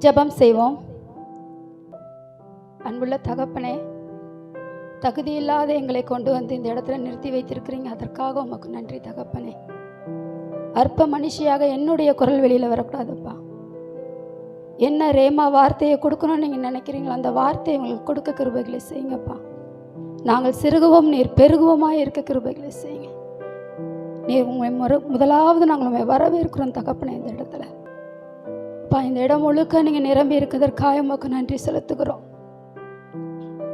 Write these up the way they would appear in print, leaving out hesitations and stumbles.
ஜெபம் செய்வோம். அன்புள்ள தகப்பனே, தகுதியில்லாத எங்களை கொண்டு வந்து இந்த இடத்துல நிறுத்தி வைத்திருக்கிறீங்க. அதற்காக உமக்கு நன்றி தகப்பனே. அற்ப மனுஷியாக என்னுடைய குரல் வெளியில் வரக்கூடாதுப்பா. என்ன ரேமா வார்த்தையை கொடுக்கணும்னு நீங்கள் நினைக்கிறீங்களோ அந்த வார்த்தையை உங்களுக்கு கொடுக்க கிருபைகளை செய்யுங்கப்பா. நாங்கள் சிறுகுவோம், நீர் பெருகுவோமாக இருக்க கிருபைகளை செய்யுங்க. நீர் உங்களை முதலாவது நாங்கள் உண்மை வரவேற்கிறோம் தகப்பனே. இந்த இடத்துல இந்த இடம் முழுக்க நீங்கள் நிரம்பி இருக்கிறதற்காக உமக்கு நன்றி செலுத்துகிறோம்.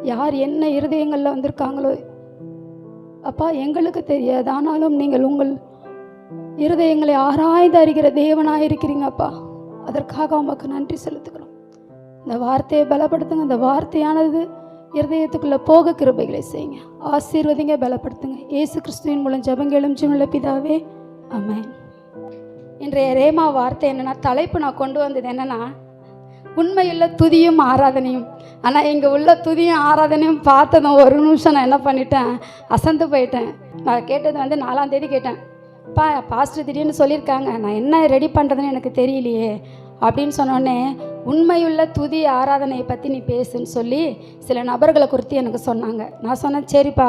யார் என்ன இருதயங்களில் வந்திருக்காங்களோ அப்பா எங்களுக்கு தெரியாது, ஆனாலும் நீங்கள் உங்கள் இருதயங்களை ஆராய்ந்து அறிகிற தேவனாக இருக்கிறீங்கப்பா. அதற்காக உமக்கு நன்றி செலுத்துகிறோம். இந்த வார்த்தையை பலப்படுத்துங்க. இந்த வார்த்தையானது இருதயத்துக்குள்ளே போக கிருபைகளை செய்யுங்க. ஆசீர்வதிங்க, பலப்படுத்துங்க. இயேசு கிறிஸ்துவின் மூலம் ஜெபங்களும் ஜீவனுள்ள பிதாவே, ஆமென். இன்றைய ரேமா வார்த்தை என்னென்னா, தலைப்பு நான் கொண்டு வந்தது என்னென்னா, உண்மையுள்ள துதியும் ஆராதனையும். ஆனால் இங்கே உள்ள துதியும் ஆராதனையும் பார்த்ததும் ஒரு நிமிஷம் நான் என்ன பண்ணிட்டேன், அசந்து போயிட்டேன். நான் கேட்டது 4ஆம் தேதி கேட்டேன். பாஸ்டர் திடீர்னு சொல்லியிருக்காங்க, நான் என்ன ரெடி பண்ணுறதுன்னு எனக்கு தெரியலையே அப்படின்னு சொன்னோடனே, உண்மையுள்ள துதி ஆராதனையை பற்றி நீ பேசுன்னு சொல்லி சில நபர்களை குறித்து எனக்கு சொன்னாங்க. நான் சொன்னேன், சரிப்பா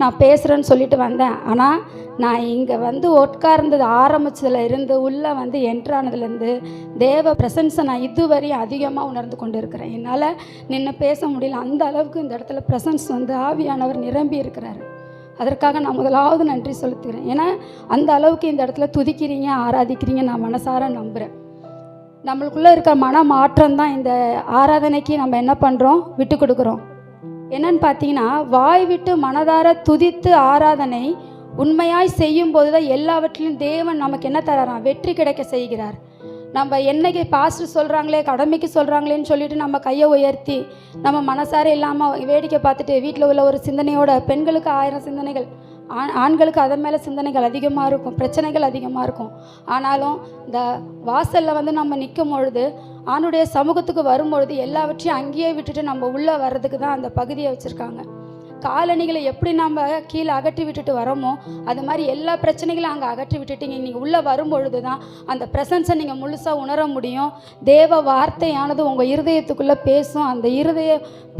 நான் பேசுகிறேன்னு சொல்லிட்டு வந்தேன். ஆனால் நான் இங்கே உட்கார்ந்தது ஆரம்பித்ததில் இருந்து உள்ளே என்ட்ரானதுலேருந்து தேவ ப்ரெசன்ஸை நான் இதுவரையும் அதிகமாக உணர்ந்து கொண்டு இருக்கிறேன். என்னால் நின்று பேச முடியல. அந்த அளவுக்கு இந்த இடத்துல ப்ரெசன்ஸ் ஆவியானவர் நிரம்பி இருக்கிறாரு. அதற்காக நான் முதலாவது நன்றி செலுத்துகிறேன். ஏன்னா அந்த அளவுக்கு இந்த இடத்துல துதிக்கிறீங்க, ஆராதிக்கிறீங்க. நான் மனசார நம்புகிறேன். நம்மளுக்குள்ளே இருக்க மன மாற்றம் தான் இந்த ஆராதனைக்கு நம்ம என்ன பண்ணுறோம், விட்டு கொடுக்குறோம். என்னன்னு பார்த்தீங்கன்னா, வாய் விட்டு மனதார துதித்து ஆராதனை உண்மையாய் செய்யும் போது தான் எல்லாவற்றிலும் தேவன் நமக்கு என்ன தராராம், வெற்றி கிடைக்க செய்கிறார். நம்ம என்னைக்கு பாஸ்டர் சொல்கிறாங்களே, கடமைக்கு சொல்கிறாங்களேன்னு சொல்லிட்டு நம்ம கையை உயர்த்தி நம்ம மனசார இல்லாமல் வேடிக்கை பார்த்துட்டு வீட்டில் உள்ள ஒரு சிந்தனையோட, பெண்களுக்கு 1000 சிந்தனைகள், ஆண்களுக்கு அதன் மேலே சிந்தனைகள் அதிகமாக இருக்கும், பிரச்சனைகள் அதிகமாக இருக்கும். ஆனாலும் இந்த வாசலில் நம்ம நிற்கும் பொழுது, ஆணுடைய சமூகத்துக்கு வரும்பொழுது எல்லாவற்றையும் அங்கேயே விட்டுட்டு நம்ம உள்ளே வர்றதுக்கு தான் அந்த பகுதியை வச்சுருக்காங்க. காலணிகளை எப்படி நம்ம கீழே அகற்றி விட்டுட்டு வரோமோ அது மாதிரி எல்லா பிரச்சனைகளும் அங்கே அகற்றி விட்டுட்டீங்க. நீங்கள் உள்ளே வரும்பொழுது தான் அந்த ப்ரெசன்ஸை நீங்கள் முழுசாக உணர முடியும். தேவ வார்த்தையானது உங்கள் இருதயத்துக்குள்ளே பேசும். அந்த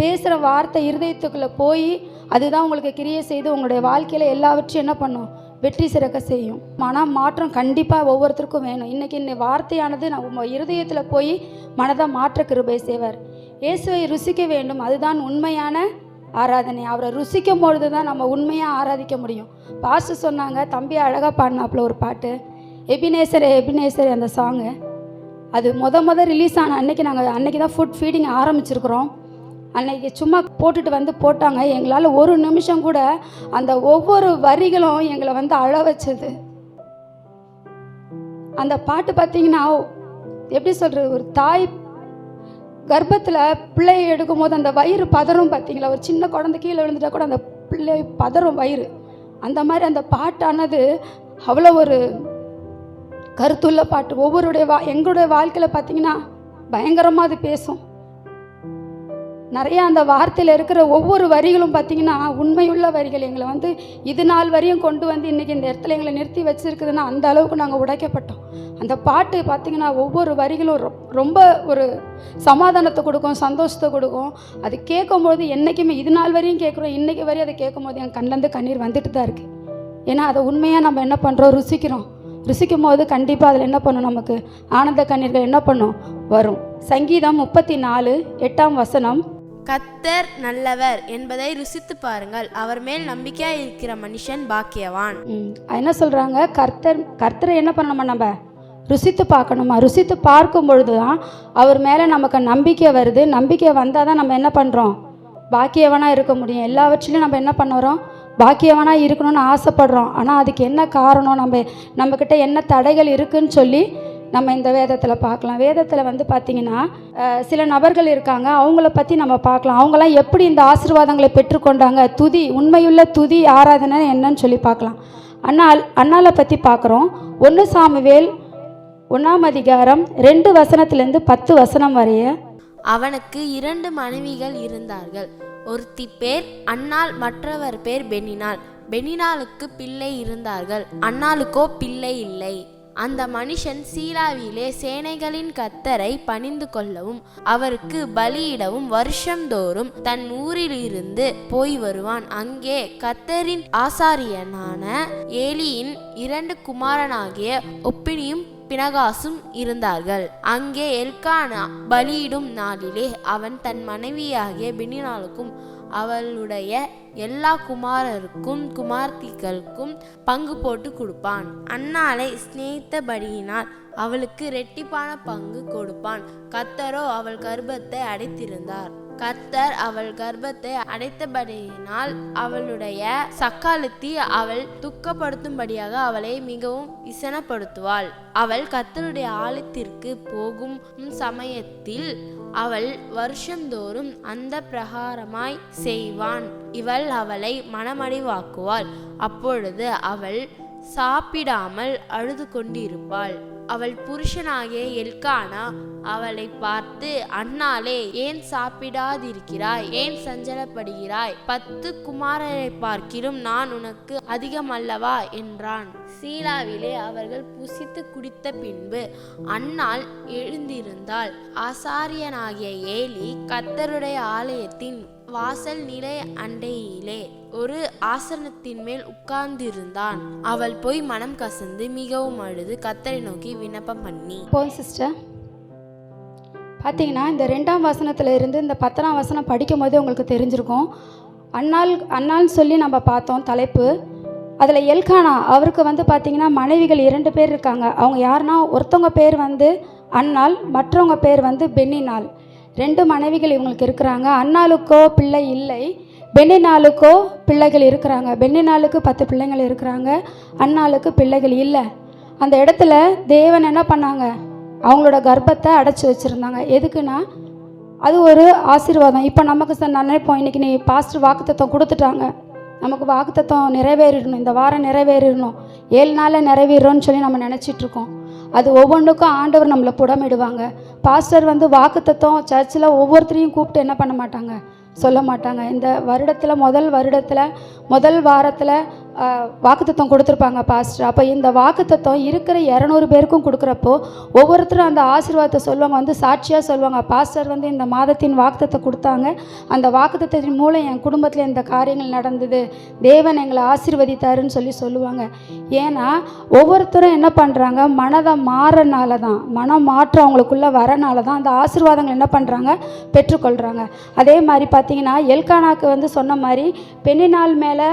பேசுகிற வார்த்தை இருதயத்துக்குள்ளே போய் அதுதான் உங்களுக்கு கிரியை செய்து உங்களுடைய வாழ்க்கையில் எல்லாவற்றையும் என்ன பண்ணும், வெற்றி சிறக்க செய்யும். மன மாற்றம் கண்டிப்பாக ஒவ்வொருத்தருக்கும் வேணும். இன்றைக்கி இந்த வார்த்தையானது நம்ம இருதயத்தில் போய் மனதை மாற்ற கிருபை செய்வார். இயேசுவை ருசிக்க வேண்டும், அதுதான் உண்மையான ஆராதனை. அவரை ருசிக்கும் பொழுது தான் நம்ம உண்மையாக ஆராதிக்க முடியும். பாஸ்டர் சொன்னாங்க, தம்பி அழகாக பாடினாப்புல ஒரு பாட்டு, எபினேசரே எபினேசரே, அந்த சாங்கு அது முத ரிலீஸ் ஆன அன்னைக்கு தான் ஃபுட் ஃபீடிங் ஆரம்பிச்சிருக்கிறோம். அன்னைக்கு சும்மா போட்டுட்டு போட்டாங்க. எங்களால் ஒரு நிமிஷம் கூட அந்த ஒவ்வொரு வரிகளும் எங்களை அழ வச்சது. அந்த பாட்டு பார்த்தீங்கன்னா எப்படி சொல்கிறது, ஒரு தாய் கர்ப்பத்தில் பிள்ளையை எடுக்கும் போது அந்த வயிறு பதறும் பார்த்தீங்களா, ஒரு சின்ன குழந்தை கீழே விழுந்துட்டா கூட அந்த பிள்ளை பதறும் வயிறு. அந்த மாதிரி அந்த பாட்டானது அவ்வளோ ஒரு கருத்துள்ள பாட்டு. எங்களுடைய வாழ்க்கையில் பார்த்தீங்கன்னா பயங்கரமாக அது பேசும். நிறையா அந்த வார்த்தையில் இருக்கிற ஒவ்வொரு வரிகளும் பார்த்திங்கன்னா உண்மையுள்ள வரிகள். எங்களை இது நாள் வரையும் கொண்டு இன்றைக்கி இந்த இடத்துல எங்களை நிறுத்தி வச்சுருக்குதுன்னா அந்த அளவுக்கு நாங்கள் உடைக்கப்பட்டோம். அந்த பாட்டு பார்த்திங்கன்னா ஒவ்வொரு வரிகளும் ரொம்ப ஒரு சமாதானத்தை கொடுக்கும், சந்தோஷத்தை கொடுக்கும். அது கேட்கும்போது என்றைக்குமே இது நாள் வரையும் கேட்குறோம், இன்றைக்கி வரையும் அதை கேட்கும்போது என் கண்ணிலேருந்து கண்ணீர் வந்துட்டு தான் இருக்குது. ஏன்னா அதை உண்மையாக நம்ம என்ன பண்ணுறோம், ருசிக்கும் போது கண்டிப்பாக அதில் என்ன பண்ணும், நமக்கு ஆனந்த கண்ணீர்கள் என்ன பண்ணும், வரும். சங்கீதம் 34:8 கர்த்தர் நல்லவர் என்பதை ருசித்து பாருங்கள், அவர் மேல் நம்பிக்கையாக இருக்கிற மனுஷன் பாக்கியவான். என்ன சொல்கிறாங்க, கர்த்தரை என்ன பண்ணணுமா, நம்ம ருசித்து பார்க்கணுமா. ருசித்து பார்க்கும் பொழுது தான் அவர் மேலே நமக்கு நம்பிக்கை வருது. நம்பிக்கை வந்தால் தான் நம்ம என்ன பண்ணுறோம், பாக்கியவனாக இருக்க முடியும். எல்லாவற்றிலையும் நம்ம என்ன பண்ணுறோம், பாக்கியவனாக இருக்கணும்னு ஆசைப்படுறோம். ஆனால் அதுக்கு என்ன காரணம், நம்மக்கிட்ட என்ன தடைகள் இருக்குதுன்னு சொல்லி நம்ம இந்த வேதத்தில் பார்க்கலாம். வேதத்தில் வந்து பார்த்திங்கன்னா சில நபர்கள் இருக்காங்க, அவங்கள பற்றி நம்ம பார்க்கலாம். அவங்களாம் எப்படி இந்த ஆசீர்வாதங்களை பெற்றுக்கொண்டாங்க, துதி, உண்மையுள்ள துதி ஆராதனை என்னன்னு சொல்லி பார்க்கலாம். அன்னாளை பற்றி பார்க்குறோம். 1 சாமுவேல் 1ஆம் அதிகாரம் 2 வசனத்திலேருந்து 10 வசனம் வரைய. அவனுக்கு 2 மனைவிகள் இருந்தார்கள். ஒருத்தி பேர் அன்னாள், மற்றவர் பேர் பெனினாள். பெனினாளுக்கு பிள்ளை இருந்தார்கள், அன்னாளுக்கோ பிள்ளை இல்லை. அந்த மனுஷன் சீலாவிலே சேனைகளின் கர்த்தரை பணிந்து கொள்ளவும் அவருக்கு பலியிடவும் வருஷந்தோறும் தன் ஊரிலிருந்து போய் வருவான். அங்கே கர்த்தரின் ஆசாரியனான ஏலியின் 2 குமாரனாகிய ஒப்பினியும் பினகாசும் இருந்தார்கள். அங்கே எல்கானா பலியிடும் நாளிலே அவன் தன் மனைவியாகிய பெனினாளுக்கும் அவளுடைய எல்லா குமாரருக்கும் குமார்த்திகளுக்கும் பங்கு போட்டு கொடுப்பான். அன்னாளை சிநேகித்தபடியினால் அவளுக்கு இரட்டிப்பான பங்கு கொடுப்பான். கர்த்தரோ அவள் கர்ப்பத்தை அடைத்திருந்தார். கர்த்தர் அவள் கர்ப்பத்தை அடைத்தபடியினால் அவளுடைய சக்காலத்தி அவள் துக்கப்படுத்தும்படியாக அவளை மிகவும் விசனப்படுத்துவாள். அவள் கர்த்தருடைய ஆலயத்திற்கு போகும் சமயத்தில் அவள் வருஷந்தோறும் அந்த பிரகாரமாய் செய்வான். இவள் அவளை மனமடிவாக்குவாள். அப்பொழுது அவள் சாப்பிடாமல் அழுது கொண்டிருப்பாள். அவள் புருஷனாகிய எல்கானா அவளை பார்த்து, அன்னாளே, ஏன் சாப்பிடாதிருக்கிறாய்? ஏன் சஞ்சலப்படுகிறாய்? 10 குமாரரை பார்க்கிலும் நான் உனக்கு அதிகமல்லவா என்றான். சீலாவிலே அவர்கள் புசித்து குடித்த பின்பு அன்னாள் எழுந்திருந்தாள். ஆசாரியனாகிய ஏலி கர்த்தருடைய ஆலயத்தின் வாசல் நிலை அண்டையிலே ஒரு ஆசனத்தின் மேல் உட்கார்ந்திருந்தான். அவள் போய் மனம் கசந்து மிகவும் அழுது கர்த்தரை நோக்கி விண்ணப்பம் பண்ணி. சிஸ்டர் பார்த்தீங்கன்னா இந்த 2ஆம் வசனத்தில் இருந்து இந்த 10ஆம் வசனம் படிக்கும் போதே உங்களுக்கு தெரிஞ்சிருக்கும். அன்னாள்னு சொல்லி நம்ம பார்த்தோம் தலைப்பு. அதில் எல்கானா அவருக்கு வந்து பார்த்திங்கன்னா மனைவிகள் 2 பேர் இருக்காங்க. அவங்க யாருன்னா, ஒருத்தவங்க பேர் வந்து அன்னாள், மற்றவங்க பேர் வந்து பெனினாள். 2 மனைவிகள் இவங்களுக்கு இருக்கிறாங்க. அன்னாளுக்கோ பிள்ளை இல்லை, பெனினாளுக்கோ பிள்ளைகள் இருக்கிறாங்க. பெனினாளுக்கு 10 பிள்ளைகள் இருக்கிறாங்க, அன்னாளுக்கு பிள்ளைகள் இல்லை. அந்த இடத்துல தேவன் என்ன பண்ணாங்க, அவங்களோட கர்ப்பத்தை அடைச்சி வச்சுருந்தாங்க. எதுக்குன்னா அது ஒரு ஆசீர்வாதம். இப்போ நமக்கு நினைப்போம், இன்றைக்கி நீ பாஸ்டர் வாக்குத்தத்தம் கொடுத்துட்டாங்க, நமக்கு வாக்குத்தத்தம் நிறைவேறிடணும், இந்த வாரம் நிறைவேறிடணும், 7 நாளில் நிறைவேறோன்னு சொல்லி நம்ம நினச்சிட்ருக்கோம். அது ஒவ்வொன்றுக்கும் ஆண்டவர் நம்மளை புடமிடுவாங்க. பாஸ்டர் வந்து வாக்குத்தத்தம் சர்ச்சில் ஒவ்வொருத்தரையும் கூப்பிட்டு என்ன பண்ண மாட்டாங்க, சொல்ல மாட்டாங்க. இந்த வருடத்தில் முதல் வாரத்தில் வாக்குத்தத்தம் கொடுத்துருப்பாங்க பாஸ்டர். அப்போ இந்த வாக்குத்தத்தம் இருக்கிற 200 பேருக்கும் கொடுக்குறப்போ ஒவ்வொருத்தரும் அந்த ஆசீர்வாதத்தை சொல்லுவாங்க, வந்து சாட்சியாக சொல்லுவாங்க, பாஸ்டர் வந்து இந்த மாதத்தின் வாக்குத்தத்தை கொடுத்தாங்க, அந்த வாக்குத்தத்தின் மூலம் என் குடும்பத்தில் இந்த காரியங்கள் நடந்தது, தேவன் எங்களை ஆசீர்வதித்தாருன்னு சொல்லுவாங்க. ஏன்னா ஒவ்வொருத்தரும் என்ன பண்ணுறாங்க, மனதை மாறனால தான், மனம் மாற்றம் அவங்களுக்குள்ளே வரனால தான் அந்த ஆசீர்வாதங்கள் என்ன பண்ணுறாங்க, பெற்றுக்கொள்கிறாங்க. அதே மாதிரி பார்த்தீங்கன்னா எல்கானாக்கு வந்து சொன்ன மாதிரி பெண்ணினாள் மேலே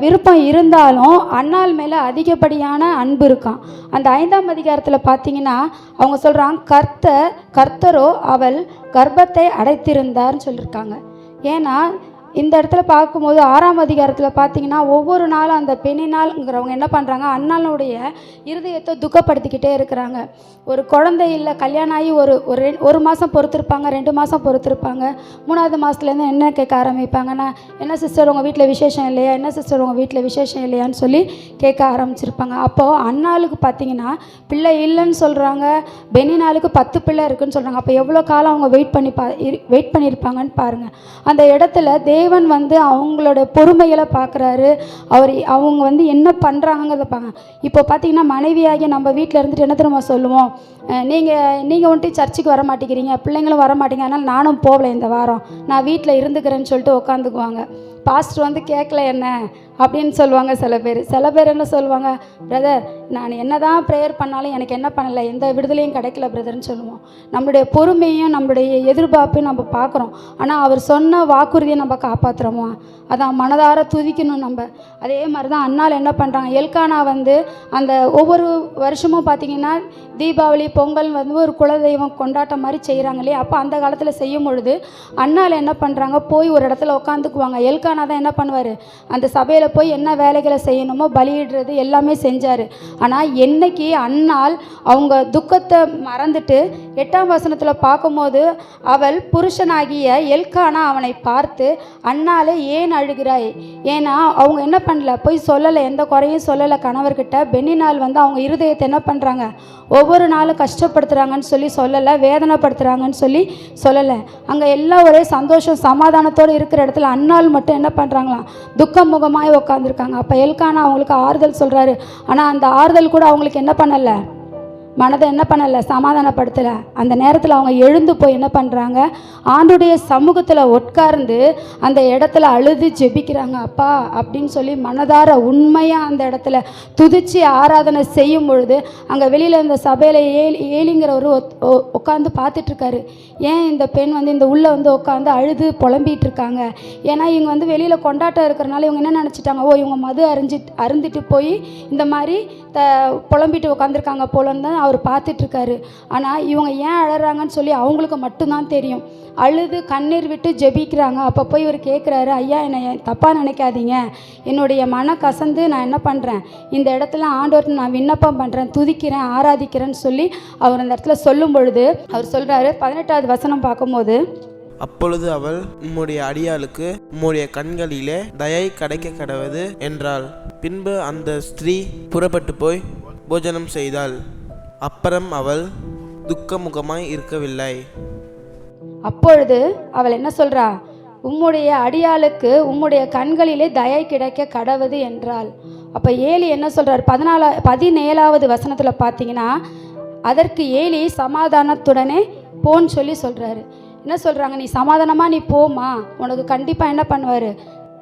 விருப்பம் இருந்தாலும் அன்னாள் மேலே அதிகப்படியான அன்பு இருக்கான். அந்த 5ஆம் அதிகாரத்தில் பார்த்தீங்கன்னா அவங்க சொல்கிறாங்க, கர்த்தரோ அவள் கர்ப்பத்தை அடைத்திருந்தார்னு சொல்லியிருக்காங்க. ஏன்னா இந்த இடத்துல பார்க்கும்போது 6ஆம் அதிகாரத்தில் பார்த்தீங்கன்னா ஒவ்வொரு நாளும் அந்த பெண்ணினாள்ங்கிறவங்க என்ன பண்ணுறாங்க, அண்ணாளுடைய இருதயத்தை துக்கப்படுத்திக்கிட்டே இருக்கிறாங்க. ஒரு குழந்தை இல்லை, கல்யாணம் ஆகி ஒரு மாதம் பொறுத்திருப்பாங்க, 2 மாதம் பொறுத்திருப்பாங்க, 3ஆவது மாதத்துலேருந்து என்ன கேட்க ஆரம்பிப்பாங்கன்னா, என்ன சிஸ்டர் உங்கள் வீட்டில் விசேஷம் இல்லையா, என்ன சிஸ்டர் உங்கள் வீட்டில் விசேஷம் இல்லையான்னு சொல்லி கேட்க ஆரம்பிச்சிருப்பாங்க. அப்போது அண்ணாளுக்கு பார்த்தீங்கன்னா பிள்ளை இல்லைன்னு சொல்கிறாங்க, பெண்ணினாளுக்கு 10 பிள்ளை இருக்குன்னு சொல்கிறாங்க. அப்போ எவ்வளோ காலம் அவங்க வெயிட் பண்ணியிருப்பாங்கன்னு பாருங்கள். அந்த இடத்துல தேவன் வந்து அவங்களோட பொறுமைகளை பார்க்குறாரு. அவங்க வந்து என்ன பண்ணுறாங்கிறத பாருங்க. இப்போ பார்த்தீங்கன்னா மனைவியாகிய நம்ம வீட்டில் இருந்துட்டு என்ன தெரியுமா சொல்லுவோம், நீங்கள் வந்துட்டு சர்ச்சுக்கு வர மாட்டேங்கிறீங்க, பிள்ளைங்களும் வர மாட்டேங்க, அதனால் நானும் போகலை, இந்த வாரம் நான் வீட்டில் இருந்துக்கிறேன்னு சொல்லிட்டு உட்காந்துக்குவாங்க. பாஸ்டர் வந்து கேட்கல என்ன அப்படின்னு சொல்லுவாங்க. சில பேர் என்ன சொல்லுவாங்க, பிரதர் நான் என்ன தான் ப்ரேயர் பண்ணாலும் எனக்கு என்ன பண்ணலை, எந்த விடுதலையும் கிடைக்கல பிரதர்ன்னு சொல்லுவோம். நம்மளுடைய பொறுமையும் நம்மளுடைய எதிர்பார்ப்பையும் நம்ம பார்க்குறோம். ஆனால் அவர் சொன்ன வாக்குறுதியை நம்ம காப்பாற்றுறோமா, அதான் மனதார துதிக்கணும் நம்ம. அதே மாதிரி தான் அண்ணால் என்ன பண்ணுறாங்க, எல்கானா வந்து அந்த ஒவ்வொரு வருஷமும் பார்த்திங்கன்னா தீபாவளி பொங்கல் வந்து ஒரு குலதெய்வம் கொண்டாட்டம் மாதிரி செய்கிறாங்க இல்லையா. அப்போ அந்த காலத்தில் செய்யும் பொழுது அண்ணால் என்ன பண்ணுறாங்க, போய் ஒரு இடத்துல உட்காந்துக்குவாங்க. எல்கானா தான் என்ன பண்ணுவார், அந்த சபையில் வேலையில் போய் என்ன வேலைகளை செய்யணுமோ பலியிடுறது எல்லாமே செஞ்சார். ஆனால் என்னைக்கு அன்னாள் அவங்க துக்கத்தை மறந்துட்டு 8ஆம் வசனத்தில் பார்க்கும்போது அவள் புருஷனாகிய எல்கானா அவனை பார்த்து, அன்னாலே ஏன் அழுகிறாய்? ஏன்னா அவங்க என்ன பண்ணல, போய் சொல்லலை, எந்த குறையும் சொல்லலை கணவர்கிட்ட. பென்னினாள் வந்து அவங்க இருதயத்தை என்ன பண்ணுறாங்க, ஒவ்வொரு நாளும் கஷ்டப்படுத்துகிறாங்கன்னு சொல்லி சொல்லலை, வேதனைப்படுத்துகிறாங்கன்னு சொல்லி சொல்லலை. அங்கே எல்லாம் ஒரே சந்தோஷம் சமாதானத்தோடு இருக்கிற இடத்துல அன்னாள் மட்டும் என்ன பண்ணுறாங்களாம், துக்கம் முகமாய் உட்காந்துருக்காங்க. அப்போ எல்கானா அவங்களுக்கு ஆறுதல் சொல்கிறாரு. ஆனால் அந்த ஆறுதல் கூட அவங்களுக்கு என்ன பண்ணலை, மனதை என்ன பண்ணலை, சமாதானப்படுத்தலை. அந்த நேரத்தில் அவங்க எழுந்து போய் என்ன பண்ணுறாங்க, ஆண்டுடைய சமூகத்தில் உட்கார்ந்து அந்த இடத்துல அழுது ஜெபிக்கிறாங்க. அப்பா அப்படின்னு சொல்லி மனதார உண்மையாக அந்த இடத்துல துதிச்சு ஆராதனை செய்யும் பொழுது அங்கே வெளியில் இந்த சபையில் ஏலிங்கிறவர் உட்காந்து பார்த்துட்ருக்காரு. ஏன் இந்த பெண் வந்து இந்த உள்ளே வந்து உட்காந்து அழுது புலம்பிகிட்டு இருக்காங்க? ஏன்னா இவங்க வந்து வெளியில் கொண்டாட்டம் இருக்கிறனால இவங்க என்ன நினச்சிட்டாங்க, ஓ இவங்க மது அருந்திட்டு போய் இந்த மாதிரி புலம்பிட்டு உட்காந்துருக்காங்க போலன்னு தான் அவர் பார்த்துட்ருக்காரு. ஆனால் இவங்க ஏன் அழறாங்கன்னு சொல்லி அவங்களுக்கு மட்டும்தான் தெரியும். அழுது கண்ணீர் விட்டு ஜெபிக்கிறாங்க. அப்போ போய் இவர் கேட்குறாரு, ஐயா என்னை தப்பாக நினைக்காதீங்க, என்னுடைய மன கசந்து நான் என்ன பண்ணுறேன், இந்த இடத்துல ஆண்டவர்கிட்ட நான் விண்ணப்பம் பண்ணுறேன், துதிக்கிறேன், ஆராதிக்கிறேன்னு சொல்லி அவர் அந்த இடத்துல சொல்லும் பொழுது அவர் சொல்கிறாரு, 18வது வசனம் பார்க்கும்போது, அப்பொழுது அவள், உம்முடைய அடியாளுக்கு உம்முடைய கண்களிலே தயை கிடைக்க கடவது என்றாள். பின்பு அந்த ஸ்திரீ புறப்பட்டு போய் போஜனம் செய்தாள். அப்புறம் அவள் துக்கமுகமாய் இருக்கவில்லை. அப்பொழுது அவள் என்ன சொல்றா, உம்முடைய அடியாளுக்கு உம்முடைய கண்களிலே தயை கிடைக்க கடவது என்றாள். அப்போ ஏலி என்ன சொல்றார், 17வது வசனத்தில் பார்த்தீங்கன்னா, அதற்கு ஏலி சமாதானத்துடனே போன்னு சொல்றாரு. என்ன சொல்கிறாங்க, நீ சமாதானமாக நீ போமா, உனக்கு கண்டிப்பாக என்ன பண்ணுவார்,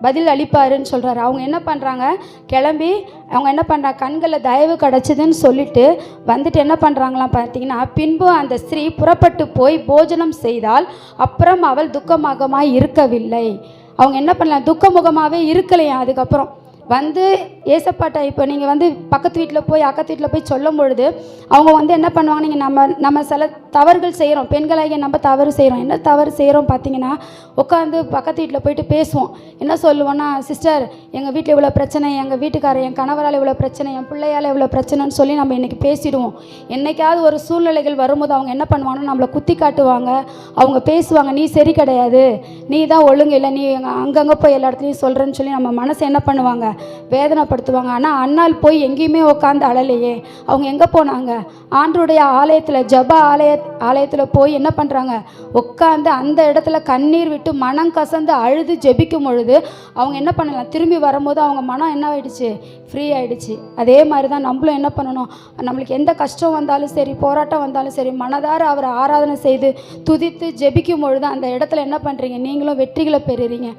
பதில் அளிப்பாருன்னு சொல்கிறாரு. அவங்க என்ன பண்ணுறாங்க, கிளம்பி அவங்க என்ன பண்ணுறாங்க, கண்களில் தயவு கிடச்சிதுன்னு சொல்லிட்டு வந்துட்டு என்ன பண்ணுறாங்களாம் பார்த்தீங்கன்னா, பின்பு அந்த ஸ்திரீ புறப்பட்டு போய் போஜனம் செய்தால் அப்புறம் அவள் துக்கமுகமாய் இருக்கவில்லை. அவங்க என்ன பண்ணலாம், துக்கமுகமாகவே இருக்கலையா. அதுக்கப்புறம் வந்து ஏசப்பாட்ட இப்போ நீங்கள் வந்து பக்கத்து வீட்டில் போய் அக்கத்து வீட்டில் போய் சொல்லும் பொழுது அவங்க வந்து என்ன பண்ணுவாங்க, நீங்கள் நம்ம சில தவறுகள் செய்கிறோம், பெண்களாகிய நம்ம தவறு செய்கிறோம். என்ன தவறு செய்கிறோம் பார்த்தீங்கன்னா, உட்காந்து பக்கத்து வீட்டில் போயிட்டு பேசுவோம். என்ன சொல்லுவோன்னா, சிஸ்டர் எங்கள் வீட்டில் இவ்வளோ பிரச்சனை, எங்கள் வீட்டுக்காரர் என் கணவரால் இவ்வளோ பிரச்சனை, என் பிள்ளையால் இவ்வளோ பிரச்சனைன்னு சொல்லி நம்ம இன்றைக்கி பேசிடுவோம். என்றைக்காவது ஒரு சூழ்நிலைகள் வரும்போது அவங்க என்ன பண்ணுவாங்கன்னா, நம்மளை குத்தி காட்டுவாங்க, அவங்க பேசுவாங்க, நீ சரி கிடையாது, நீ தான் ஒழுங்கு இல்லை, நீ அங்கங்கே போய் எல்லா இடத்துலையும் சொல்கிறேன்னு சொல்லி நம்ம மனசை என்ன பண்ணுவாங்க, வேதனைப்படுத்துவாங்க. ஆனால் அண்ணால் போய் எங்கேயுமே உட்காந்து அழலையே. அவங்க எங்கே போனாங்க, ஆண்டவருடைய ஆலயத்தில், ஜப ஆலயத்தில் போய் என்ன பண்ணுறாங்க, உட்காந்து அந்த இடத்துல கண்ணீர் விட்டு மனம் கசந்து அழுது ஜெபிக்கும் பொழுது அவங்க என்ன பண்ணலாம், திரும்பி வரும்போது அவங்க மனம் என்ன ஆயிடுச்சு, ஃப்ரீ ஆகிடுச்சு. அதே மாதிரி தான் நம்மளும் என்ன பண்ணணும், நம்மளுக்கு எந்த கஷ்டம் வந்தாலும் சரி, போராட்டம் வந்தாலும் சரி, மனதார அவரை ஆராதனை செய்து துதித்து ஜெபிக்கும் பொழுது அந்த இடத்துல என்ன பண்ணுறீங்க, நீங்களும் வெற்றிகளை பெறுறீங்க.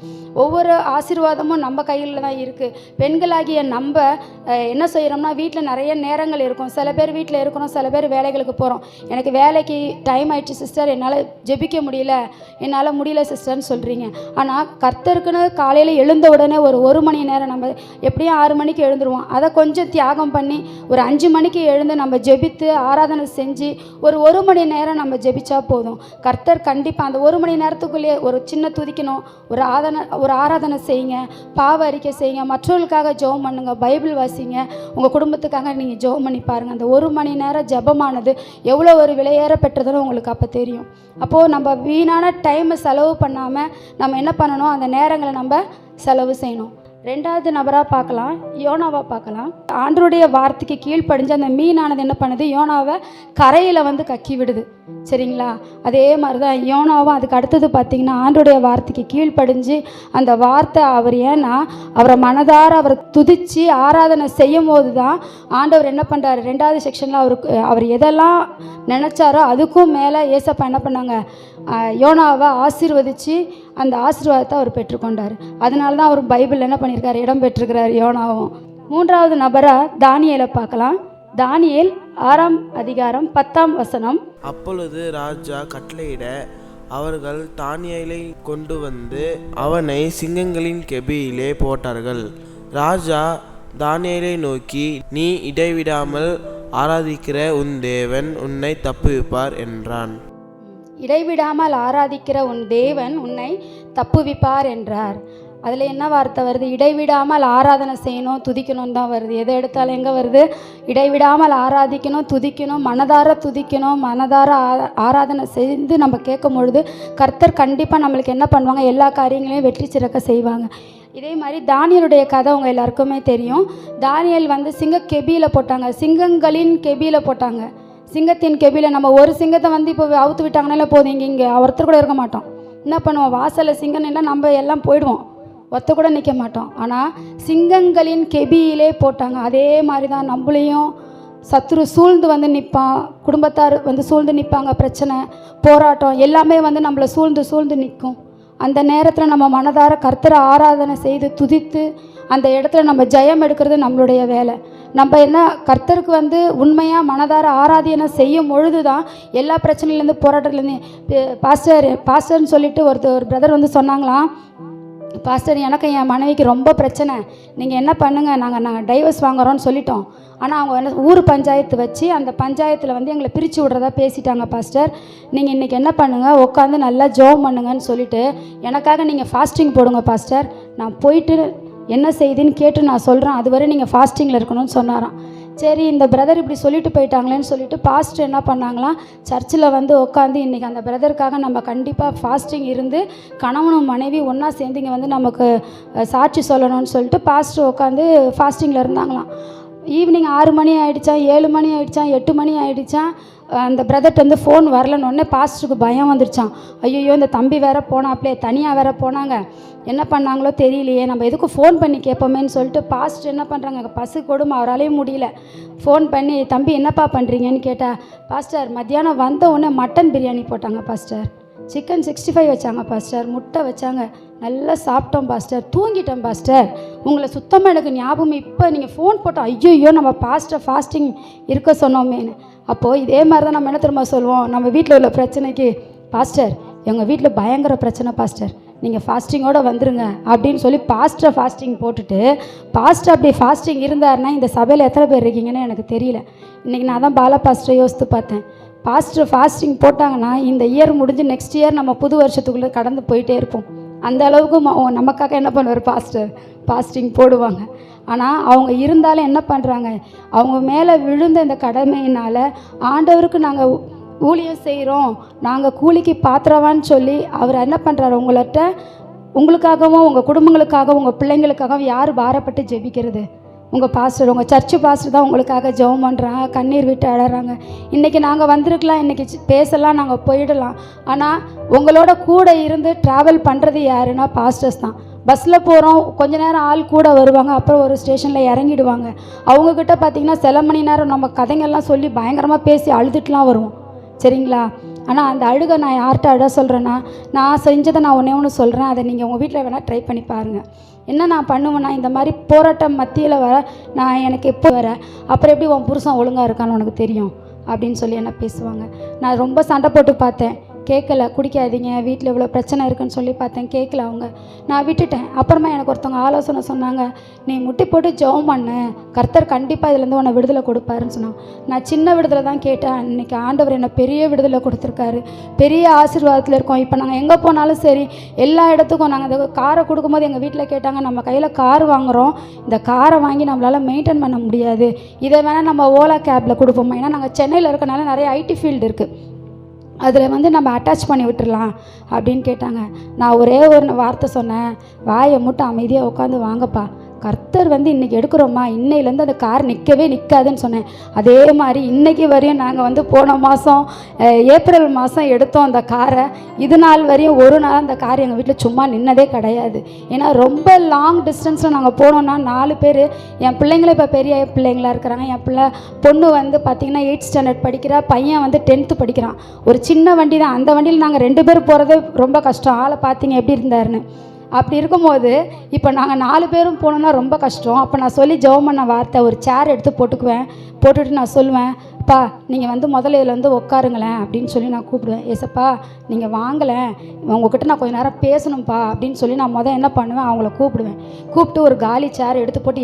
ஒவ்வொரு ஆசீர்வாதமும் நம்ம கையில் தான் இருக்குது. பெண்களாகிய நம்ம என்ன செய்கிறோம்னா, வீட்டில் நிறைய நேரங்கள் இருக்கும். சில பேர் வீட்டில் இருக்கிறோம், சில பேர் வேலைகளுக்கு போகிறோம். எனக்கு வேலைக்கு டைம் ஆயிடுச்சு சிஸ்டர், என்னால் ஜெபிக்க முடியல, என்னால் முடியல சிஸ்டர்னு சொல்கிறீங்க. ஆனால் கர்த்தருக்குன்னு காலையில் எழுந்த உடனே ஒரு மணி நேரம், நம்ம எப்படியும் 6 மணிக்கு எழுந்துருவோம், அதை கொஞ்சம் தியாகம் பண்ணி ஒரு 5 மணிக்கு எழுந்து நம்ம ஜெபித்து ஆராதனை செஞ்சு ஒரு மணி நேரம் நம்ம ஜெபிச்சா போதும். கர்த்தர் கண்டிப்பாக அந்த 1 மணி நேரத்துக்குள்ளேயே ஒரு சின்ன துதிக்கணும், ஒரு ஆராதனை செய்யுங்க, பாவ அறிக்கை செய்யுங்க, மற்றவர்களுக்காக ஜெபம் பண்ணுங்க, பைபிள் வாசிங்க, உங்கள் குடும்பத்துக்காக நீங்கள் ஜெபம் பண்ணி பாருங்கள். அந்த 1 மணி நேரம் ஜெபமானது எவ்வளோ ஒரு விலையேற பெற்றதுன்னு உங்களுக்கு அப்போ தெரியும். அப்போது நம்ம வீணான டைமை செலவு பண்ணாமல் நம்ம என்ன பண்ணணும், அந்த நேரங்களை நம்ம செலவு செய்யணும். 2வது நபராக பார்க்கலாம், யோனாவை பார்க்கலாம். ஆண்டவருடைய வார்த்தைக்கு கீழ்ப்படிஞ்சு அந்த மீனானது என்ன பண்ணுது, யோனாவை கரையில் வந்து கக்கி விடுது. சரிங்களா, அதே மாதிரி தான் யோனாவும் அதுக்கு அடுத்தது பார்த்திங்கன்னா, ஆண்டவருடைய வார்த்தைக்கு கீழ்ப்படிஞ்சு அந்த வார்த்தை அவர், ஏன்னா அவரை மனதார அவரை துதித்து ஆராதனை செய்யும் போது தான் ஆண்டவர் என்ன பண்ணுறாரு, 2வது செக்ஷனில் அவர் எதெல்லாம் நினச்சாரோ அதுக்கும் மேலே ஏசப்பா என்ன பண்ணாங்க, யோனாவை ஆசீர்வதித்து அந்த ஆசீர்வாதத்தை அவர் பெற்றுக்கொண்டார். அதனால தான் அவர் பைபிள் என்ன பண்ணியிருக்காரு, இடம் பெற்றிருக்கிறார் யோனாவும். 3வது நபராக தானியேலை பார்க்கலாம். தானியேல் 6ஆம் அதிகாரம் 10ஆம் வசனம். அப்பொழுது ராஜா கட்டளையிட அவர்கள் தானியேலை கொண்டு வந்து அவனை சிங்கங்களின் கெபியிலே போட்டார்கள். ராஜா தானியேலை நோக்கி, நீ இடைவிடாமல் ஆராதிக்கிற உன் தேவன் உன்னை தப்புவிப்பார் என்றான். இடைவிடாமல் ஆராதிக்கிற உன் தேவன் உன்னை தப்புவிப்பார் என்றார். அதில் என்ன வார்த்தை வருது? இடைவிடாமல் ஆராதனை செய்யணும், துதிக்கணும் தான் வருது. எதை எடுத்தாலும் எங்கே வருது? இடைவிடாமல் ஆராதிக்கணும், துதிக்கணும், மனதார துதிக்கணும், மனதார ஆராதனை செய்து நம்ம கேட்கும் பொழுது கர்த்தர் கண்டிப்பாக நம்மளுக்கு என்ன பண்ணுவாங்க? எல்லா காரியங்களையும் வெற்றி சிறக்க செய்வாங்க. இதே மாதிரி தானியலுடைய கதை உங்கள் எல்லாருக்குமே தெரியும். தானியல் வந்து சிங்க கெபியில் போட்டாங்க, சிங்கங்களின் கெபியில் போட்டாங்க. சிங்கத்தின் கெபியில் நம்ம ஒரு சிங்கத்தை வந்து இப்போ அவுத்து விட்டாங்கனால போதும், இங்கே ஒருத்தர் கூட இருக்க மாட்டோம். என்ன பண்ணுவோம்? வாசலில் சிங்கம் எல்லாம் நம்ம எல்லாம் போயிடுவோம், ஒத்த கூட நிற்க மாட்டோம். ஆனால் சிங்கங்களின் கெபியிலே போட்டாங்க. அதே மாதிரி தான் நம்மளையும் சத்துரு சூழ்ந்து வந்து நிற்பான், குடும்பத்தார் வந்து சூழ்ந்து நிற்பாங்க, பிரச்சனை போராட்டம் எல்லாமே வந்து நம்மளை சூழ்ந்து நிற்கும். அந்த நேரத்தில் நம்ம மனதார கர்த்தரை ஆராதனை செய்து துதித்து அந்த இடத்துல நம்ம ஜெயம் எடுக்கிறது நம்மளுடைய வேலை. நம்ம என்ன கர்த்தருக்கு வந்து உண்மையாக மனதார ஆராதனை செய்யும் பொழுது தான் எல்லா பிரச்சனையிலேருந்து போராட்டத்துலேருந்து பாஸ்டர்னு சொல்லிட்டு ஒரு பிரதர் வந்து சொன்னாங்களாம், பாஸ்டர் எனக்கு என் மனைவிக்கு ரொம்ப பிரச்சனை, நீங்கள் என்ன பண்ணுங்கள், நாங்கள் டைவர்ஸ் வாங்குறோன்னு சொல்லிட்டோம். ஆனால் அவங்க என்ன ஊர் பஞ்சாயத்து வச்சு அந்த பஞ்சாயத்தில் வந்து எங்களை பிரித்து விட்றதா பேசிட்டாங்க. பாஸ்டர் நீங்கள் இன்றைக்கி என்ன பண்ணுங்கள், உட்காந்து நல்லா ஜெபம் பண்ணுங்கன்னு சொல்லிவிட்டு எனக்காக நீங்கள் ஃபாஸ்டிங் போடுங்க பாஸ்டர், நான் போயிட்டு என்ன செய்யுதுன்னு கேட்டு நான் சொல்கிறேன், அதுவரை நீங்கள் ஃபாஸ்டிங்கில் இருக்கணும்னு சொன்னாராம். சரி இந்த பிரதர் இப்படி சொல்லிட்டு போயிட்டாங்களேன்னு சொல்லிட்டு பாஸ்டர் என்ன பண்ணாங்களாம், சர்ச்சில் வந்து உட்காந்து இன்றைக்கி அந்த பிரதருக்காக நம்ம கண்டிப்பாக ஃபாஸ்டிங் இருந்து கணவனும் மனைவி ஒன்றா சேர்ந்து இங்கே வந்து நமக்கு சாட்சி சொல்லணும்னு சொல்லிட்டு பாஸ்டர் உட்காந்து ஃபாஸ்டிங்கில் இருந்தாங்களாம். ஈவினிங் 6 மணி ஆகிடுச்சான், 7 மணி ஆகிடுச்சான், 8 மணி ஆகிடுச்சான். அந்த பிரதர்கிட்ட வந்து ஃபோன் வரலன்னொடனே பாஸ்டருக்கு பயம் வந்துருச்சான். ஐயோ இந்த தம்பி வேற போனாப்லே, தனியாக வேற போனாங்க, என்ன பண்ணாங்களோ தெரியலையே, நம்ம எதுக்கும் ஃபோன் பண்ணி கேட்போமேன்னு சொல்லிட்டு பாஸ்டர் என்ன பண்ணுறாங்க, பசு கொடுமை அவராலையும் முடியல, ஃபோன் பண்ணி தம்பி என்னப்பா பண்ணுறீங்கன்னு கேட்டால், பாஸ்டர் மத்தியானம் வந்த உடனே மட்டன் பிரியாணி போட்டாங்க பாஸ்டர், சிக்கன் 65 வச்சாங்க பாஸ்டர், முட்டை வச்சாங்க, நல்லா சாப்பிட்டோம் பாஸ்டர், தூங்கிட்டோம் பாஸ்டர், உங்களை சுத்தமாக எனக்கு ஞாபகம் இப்போ நீங்கள் ஃபோன் போட்டோம், ஐயோ நம்ம பாஸ்டர் ஃபாஸ்டிங் இருக்க சொன்னோமேன்னு. அப்போது இதே மாதிரி தான் நம்ம என்ன திரும்ப சொல்லுவோம், நம்ம வீட்டில் உள்ள பிரச்சனைக்கு, பாஸ்டர் எங்கள் வீட்டில் பயங்கர பிரச்சனை பாஸ்டர், நீங்கள் ஃபாஸ்டிங்கோடு வந்துருங்க அப்படின்னு சொல்லி பாஸ்டர் ஃபாஸ்டிங் போட்டுட்டு, பாஸ்டர் அப்படி ஃபாஸ்டிங் இருந்தாருன்னா இந்த சபையில் எத்தனை பேர் இருக்கீங்கன்னு எனக்கு தெரியல. இன்றைக்கி நான் தான் பாலா பாஸ்டரை யோசித்து பார்த்தேன், பாஸ்டர் ஃபாஸ்டிங் போட்டாங்கன்னா இந்த இயர் முடிஞ்சு நெக்ஸ்ட் இயர் நம்ம புது வருஷத்துக்குள்ளே கடந்து போயிட்டே இருப்போம். அந்த அளவுக்கு நமக்காக என்ன பண்ணுவார் பாஸ்டர், ஃபாஸ்டிங் போடுவாங்க. ஆனால் அவங்க இருந்தாலும் என்ன பண்ணுறாங்க, அவங்க மேலே விழுந்த இந்த கடமையினால் ஆண்டவருக்கு நாங்கள் ஊழியம் செய்கிறோம், நாங்கள் கூலிக்கு பாத்திரவான்னு சொல்லி அவர் என்ன பண்ணுறாரு, உங்களுக்காகவும் உங்கள் குடும்பங்களுக்காகவும் உங்கள் பிள்ளைங்களுக்காகவும் யார் பாரப்பட்டு ஜெபிக்கிறது? உங்கள் பாஸ்டர், உங்கள் சர்ச்சு பாஸ்டர் தான் உங்களுக்காக ஜெபம் பண்ணுறாங்க, கண்ணீர் விட்டு அழறாங்க. இன்றைக்கி நாங்கள் வந்திருக்கலாம், இன்றைக்கி பேசலாம், நாங்கள் போயிடலாம். ஆனால் உங்களோட கூட இருந்து ட்ராவல் பண்ணுறது யாருன்னா பாஸ்டர்ஸ் தான். பஸ்ஸில் போகிறோம், கொஞ்ச நேரம் ஆள் கூட வருவாங்க, அப்புறம் ஒரு ஸ்டேஷனில் இறங்கிடுவாங்க. அவங்கக்கிட்ட பார்த்திங்கன்னா சில மணி நேரம் நம்ம கதைங்கள்லாம் சொல்லி பயங்கரமாக பேசி அழுதுட்டுலாம் வருவோம், சரிங்களா? ஆனால் அந்த அழுகை நான் யார்கிட்ட அழ சொல்கிறேன்னா, நான் செஞ்சதை நான் ஒன்று சொல்கிறேன், அதை நீங்கள் உங்கள் வீட்டில் வேணால் ட்ரை பண்ணி பாருங்கள். என்ன நான் பண்ணுவேன்னா, இந்த மாதிரி போராட்டம் மத்தியில் வர நான் எனக்கு எப்போ வர, அப்புறம் எப்படி உன் புருஷன் ஒழுங்காக இருக்கான்னு உனக்கு தெரியும் அப்படின்னு சொல்லி என்ன பேசுவாங்க. நான் ரொம்ப சண்டை போட்டு பார்த்தேன், கேட்கல, குடிக்காதீங்க, வீட்டில் இவ்வளோ பிரச்சனை இருக்குன்னு சொல்லி பார்த்தேன், கேட்கல அவங்க, நான் விட்டுட்டேன். அப்புறமா எனக்கு ஒருத்தவங்க ஆலோசனை சொன்னாங்க, நீ முட்டி போட்டு ஜெபம் பண்ணு, கர்த்தர் கண்டிப்பாக இதுலேருந்து உன்னை விடுதலை கொடுப்பாருன்னு சொன்னாங்க. நான் சின்ன விடுதலை தான் கேட்டேன், இன்றைக்கி ஆண்டவர் என்னை பெரிய விடுதலை கொடுத்துருக்காரு, பெரிய ஆசீர்வாதத்தில் இருக்கோம். இப்போ நாங்கள் எங்கே போனாலும் சரி, எல்லா இடத்துக்கும் நாங்கள் இந்த காரை கொடுக்கும்போது எங்கள் வீட்டில் கேட்டாங்க, நம்ம கையில் கார் வாங்குகிறோம், இந்த காரை வாங்கி நம்மளால் மெயின்டைன் பண்ண முடியாது, இதை வேணால் நம்ம ஓலா கேபில் கொடுப்போமா, ஏன்னா நாங்கள் சென்னையில் இருக்கனால நிறைய ஐடி ஃபீல்டு இருக்குது, அதில் வந்து நம்ம அட்டாச் பண்ணி விட்டுடலாம் அப்படின்னு கேட்டாங்க. நான் ஒரே ஒரு வார்த்தை சொன்னேன், வாயை மட்டும் அமைதியாக உட்காந்து வாங்கப்பா, கர்த்தர் வந்து இன்றைக்கி எடுக்கிறோமா, இன்னையிலேருந்து அந்த கார் நிற்காதுன்னு சொன்னேன். அதே மாதிரி இன்றைக்கி வரையும் நாங்கள் வந்து போன மாதம் ஏப்ரல் மாதம் எடுத்தோம் அந்த காரை, இது நாள் வரையும் ஒரு நாள் அந்த கார் எங்கள் வீட்டில் சும்மா நின்னதே கிடையாது. ஏன்னா ரொம்ப லாங் டிஸ்டன்ஸில் நாங்கள் போனோன்னா 4 பேர், என் பிள்ளைங்களே இப்போ பெரிய பிள்ளைங்களாக இருக்கிறாங்க. என் பொண்ணு வந்து பார்த்திங்கன்னா 8th ஸ்டாண்டர்ட் படிக்கிறா, பையன் வந்து 10th படிக்கிறான். ஒரு சின்ன வண்டி தான், அந்த வண்டியில் நாங்கள் 2 பேர் போகிறதே ரொம்ப கஷ்டம். ஆளை பார்த்தீங்க எப்படி இருந்தாருன்னு. அப்படி இருக்கும்போது இப்போ நாங்கள் 4 பேரும் போனோன்னா ரொம்ப கஷ்டம். அப்போ நான் சொல்லி ஜெபம் பண்ண வார்த்தை, ஒரு சேர் எடுத்து போட்டுக்குவேன், போட்டுட்டு நான் சொல்லுவேன், அப்பா நீங்கள் வந்து முதல்ல இதில் வந்து உட்காருங்களேன் அப்படின்னு சொல்லி நான் கூப்பிடுவேன். ஏசப்பா நீங்கள் வாங்கலேன், உங்ககிட்ட நான் கொஞ்சம் நேரம் பேசணும்ப்பா அப்படின்னு சொல்லி நான் என்ன பண்ணுவேன், அவங்கள கூப்பிடுவேன். கூப்பிட்டு ஒரு காலி சேர் எடுத்து போட்டு